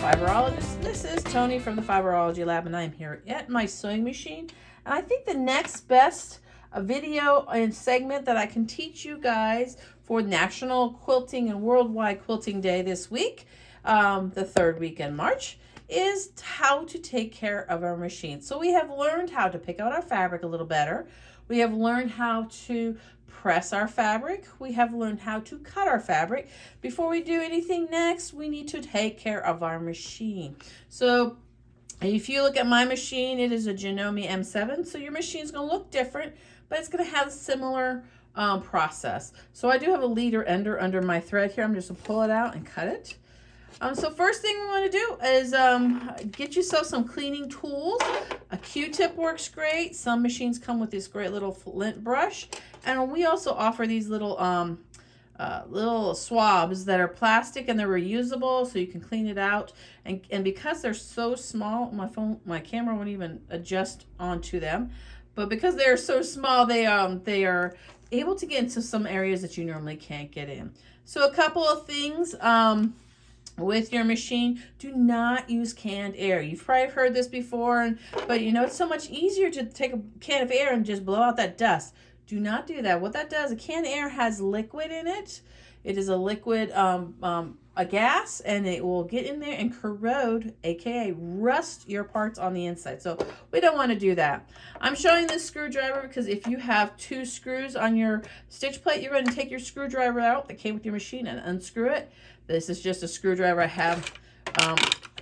Fiberologist. This is Tony from the Fiberology Lab, and I'm here at my sewing machine. And I think the next best video and segment that I can teach you guys for National Quilting and Worldwide Quilting Day this week, the third week in March, is how to take care of our machine. So we have learned how to pick out our fabric a little better. We have learned how to press our fabric. We have learned how to cut our fabric. Before we do anything next, we need to take care of our machine. So if you look at my machine, it is a Janome M7. So your machine is going to look different, but it's going to have a similar process. So I do have a leader ender under my thread here. I'm just going to pull it out and cut it. So first thing we want to do is get yourself some cleaning tools. A Q-tip works great. Some machines come with this great little lint brush. And we also offer these little swabs that are plastic and they're reusable, so you can clean it out. And because they're so small, my camera won't even adjust onto them. But because they're so small, they are able to get into some areas that you normally can't get in. So a couple of things. With your machine, do not use canned air. You've probably heard this before, but you know, it's so much easier to take a can of air and just blow out that dust. Do not do that. What that does, a can of air has liquid in it. It is a liquid, a gas, and it will get in there and corrode, aka rust your parts on the inside. So we don't want to do that. I'm showing this screwdriver because if you have 2 screws on your stitch plate, you're going to take your screwdriver out that came with your machine and unscrew it. This is just a screwdriver I have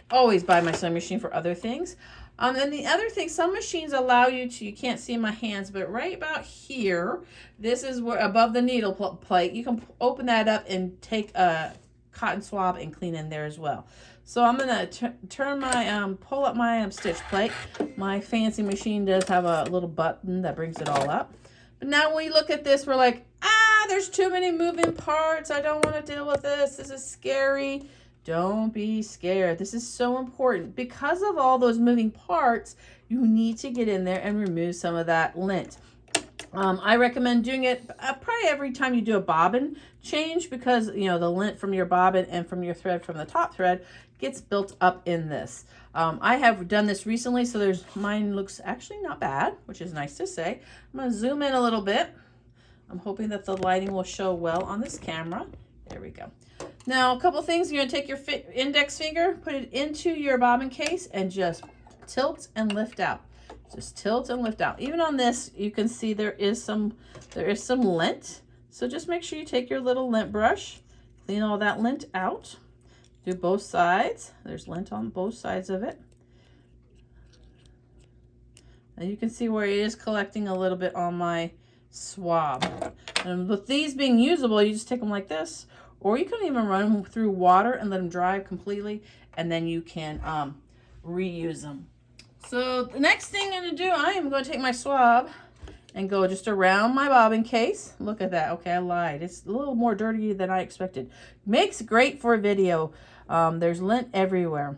always by my sewing machine for other things. And the other thing, some machines allow you to, you can't see my hands, but right about here, this is where above the needle plate, you can open that up and take a cotton swab and clean in there as well. So I'm going to turn my, pull up my stitch plate. My fancy machine does have a little button that brings it all up. But now when we look at this, we're like, there's too many moving parts. I don't want to deal with this. This is scary. Don't be scared. This is so important. Because of all those moving parts, you need to get in there and remove some of that lint. I recommend doing it probably every time you do a bobbin change, because you know the lint from your bobbin and from your thread from the top thread gets built up in this. I have done this recently, so mine looks actually not bad, which is nice to say. I'm going to zoom in a little bit. I'm hoping that the lighting will show well on this camera. There we go. Now, a couple things. You're going to take your index finger, put it into your bobbin case, and just tilt and lift out. Just tilt and lift out. Even on this, you can see there is some lint. So just make sure you take your little lint brush, clean all that lint out. Do both sides. There's lint on both sides of it. And you can see where it is collecting a little bit on my swab. And with these being usable, you just take them like this, or you can even run them through water and let them dry completely, and then you can reuse them. So the next thing I'm going to do, I am going to take my swab and go just around my bobbin case. Look at that. Okay, I lied. It's a little more dirty than I expected. Makes great for a video. There's lint everywhere.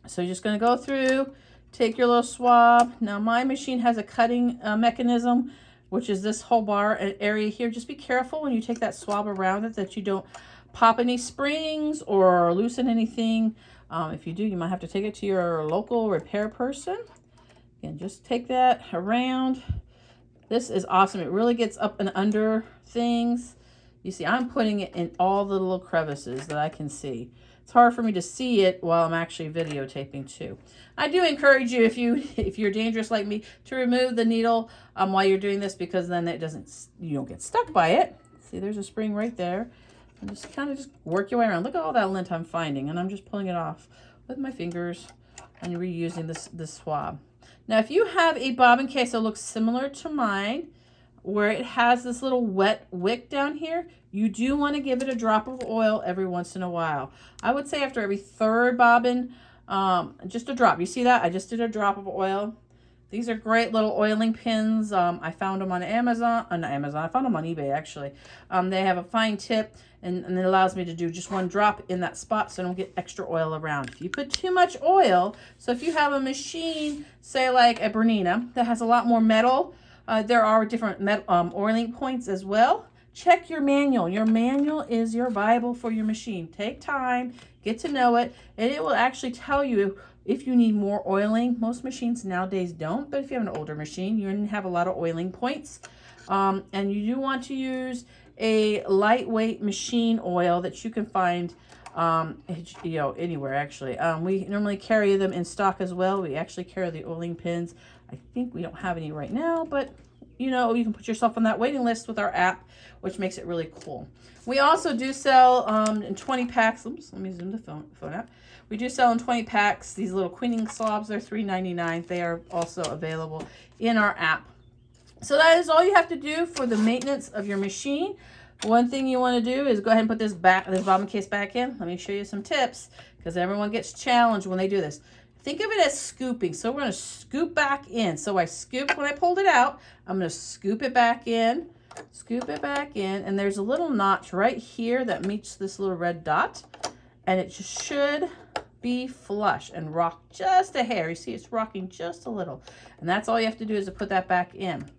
So you're just going to go through, take your little swab. Now my machine has a cutting mechanism, which is this whole bar area here. Just be careful when you take that swab around it that you don't pop any springs or loosen anything. If you do, you might have to take it to your local repair person. Again, just take that around. This is awesome. It really gets up and under things. You see, I'm putting it in all the little crevices that I can see. It's hard for me to see it while I'm actually videotaping too. I do encourage you, if you're dangerous like me, to remove the needle while you're doing this, because then you don't get stuck by it. See, there's a spring right there. And just kind of just work your way around. Look at all that lint I'm finding, and I'm just pulling it off with my fingers and reusing this swab. Now, if you have a bobbin case that looks similar to mine, where it has this little wet wick down here, you do want to give it a drop of oil every once in a while. I would say after every 3rd bobbin, just a drop. You see that? I just did a drop of oil. These are great little oiling pins. I found them on Amazon. Not Amazon. I found them on eBay, actually. They have a fine tip, and it allows me to do just 1 drop in that spot so I don't get extra oil around. If you put too much oil, so if you have a machine, say like a Bernina, that has a lot more metal, there are different oiling points as well. check your manual. Your manual is your Bible for your machine. Take time, get to know it, and it will actually tell you if you need more oiling. Most machines nowadays don't, but if you have an older machine, you're going to have a lot of oiling points. And you do want to use a lightweight machine oil that you can find anywhere actually. We normally carry them in stock as well. We actually carry the oiling pins. I think we don't have any right now, but you can put yourself on that waiting list with our app, which makes it really cool. We also do sell in 20 packs. Oops, let me zoom the phone out. We do sell in 20 packs these little quilting slobs. They're $3.99. They are also available in our app. So that is all you have to do for the maintenance of your machine. One thing you want to do is go ahead and put this bobbin case back in. Let me show you some tips, because everyone gets challenged when they do this. Think of it as scooping. So we're going to scoop back in. So I scooped when I pulled it out. I'm going to scoop it back in, and there's a little notch right here that meets this little red dot, and it just should be flush and rock just a hair. You see it's rocking just a little, and that's all you have to do is to put that back in.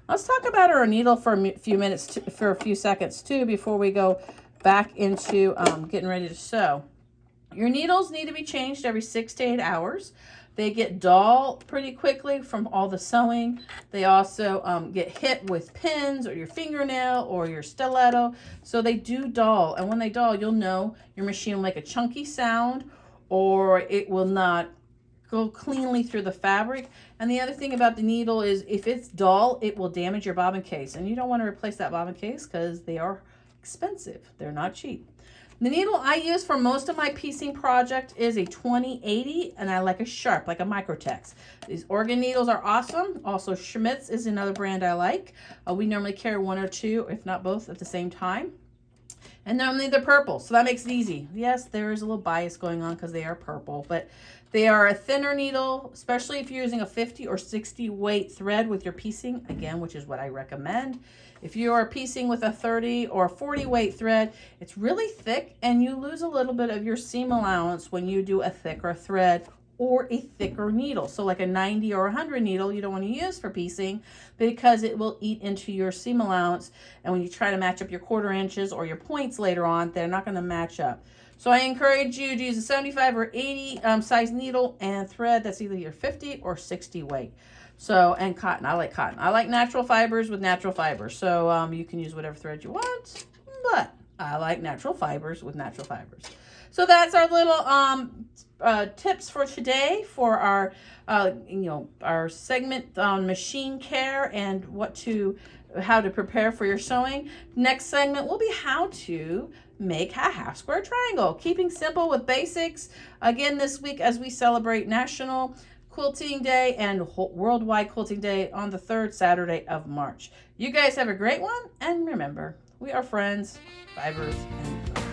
Let's talk about our needle for a few minutes, for a few seconds too, before we go back into getting ready to sew. Your needles need to be changed every 6 to 8 hours. They get dull pretty quickly from all the sewing. They also get hit with pins or your fingernail or your stiletto. So they do dull. And when they dull, you'll know your machine will make a chunky sound, or it will not go cleanly through the fabric. And the other thing about the needle is if it's dull, it will damage your bobbin case. And you don't want to replace that bobbin case because they are expensive. They're not cheap. The needle I use for most of my piecing project is a 2080, and I like a sharp, like a Microtex. These organ needles are awesome. Also, Schmidt's is another brand I like. We normally carry one or two, if not both, at the same time. And normally they're purple, so that makes it easy. Yes, there is a little bias going on because they are purple, but they are a thinner needle, especially if you're using a 50 or 60 weight thread with your piecing, again, which is what I recommend. If you are piecing with a 30 or 40 weight thread, it's really thick, and you lose a little bit of your seam allowance when you do a thicker thread or a thicker needle. So like a 90 or 100 needle, you don't want to use for piecing because it will eat into your seam allowance. And when you try to match up your 1/4 inches or your points later on, they're not going to match up. So I encourage you to use a 75 or 80 size needle and thread that's either your 50 or 60 weight. So, and cotton. I like cotton. I like natural fibers with natural fibers. So you can use whatever thread you want, but I like natural fibers with natural fibers. So that's our little tips for today for our our segment on machine care and how to prepare for your sewing. Next segment will be how to make a half square triangle, keeping simple with basics. Again, this week as we celebrate National Quilting Day and Worldwide Quilting Day on the 3rd Saturday of March. You guys have a great one, and remember, we are friends, fibers, and